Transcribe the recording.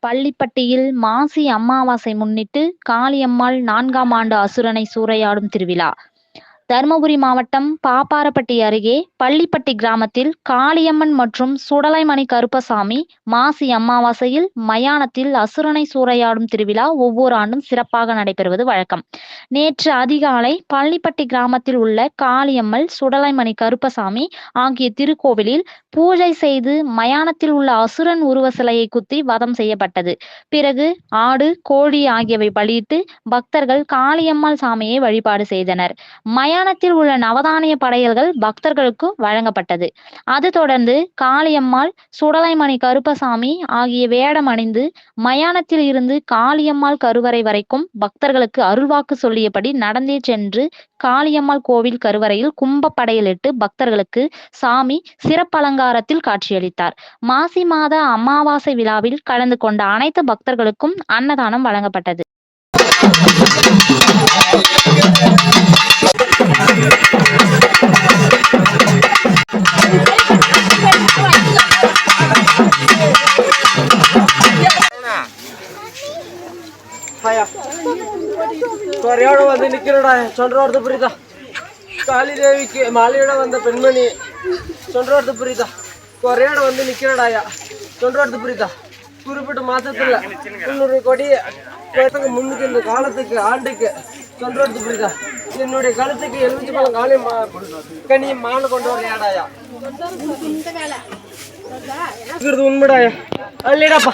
பள்ளிப்பட்டியில் மாசி அமாவாசை முன்னிட்டு காளியம்மாள் 4ஆம் ஆண்டு அசுரனை சூறையாடும் திருவிழா. தருமபுரி மாவட்டம் பாப்பாரப்பட்டி அருகே பள்ளிப்பட்டி கிராமத்தில் காளியம்மன் மற்றும் சுடலைமணி கருப்பசாமி மாசி அமாவாசையில் மயானத்தில் அசுரனை சூறையாடும் திருவிழா ஒவ்வொரு ஆண்டும் சிறப்பாக நடைபெறுவது வழக்கம். நேற்று அதிகாலை பள்ளிப்பட்டி கிராமத்தில் உள்ள காளியம்மன், சுடலைமணி கருப்பசாமி ஆகிய திருக்கோவிலில் பூஜை செய்து மயானத்தில் உள்ள அசுரன் உருவ சிலையை குத்தி வதம் செய்யப்பட்டது. பிறகு ஆடு, கோழி ஆகியவை பலியிட்டு பக்தர்கள் காளியம்மாள் சாமியை வழிபாடு செய்தனர். மயானத்தில் உள்ள நவதானிய படையல்கள் பக்தர்களுக்கு வழங்கப்பட்டது. அது தொடர்ந்து காளியம்மாள், சுடலைமணி கருப்பசாமி ஆகிய வேடம் அணிந்து மயானத்தில் இருந்து காளியம்மாள் கருவறை வரைக்கும் பக்தர்களுக்கு அருள்வாக்கு சொல்லியபடி நடந்தே சென்று காளியம்மாள் கோவில் கருவறையில் கும்ப படையலிட்டு பக்தர்களுக்கு சாமி சிறப்பலங்காரத்தில் காட்சியளித்தார். மாசி மாத அமாவாசை விழாவில் கலந்து கொண்ட அனைத்து பக்தர்களுக்கும் அன்னதானம் வழங்கப்பட்டது. வந்து நிக்கிறடா சொல்றது புரியுதா? காளி தேவிக்கு மாலையோட வந்த பெண்மணி சொல்றது புரியுதா? குறையோட வந்து நிக்கிறடாயா சொல்றது புரியுதா? குறிப்பிட்ட மாசத்துல 300 கோடி முன்னுக்கு இந்த காலத்துக்கு ஆண்டுக்கு சொல்றது புரியுதா? என்னுடைய காலத்துக்கு எலுமிச்சு பழம் காலி கனி மாலை கொண்டு வர ஏடாயா உண்மைடாயா அல்லடாப்பா.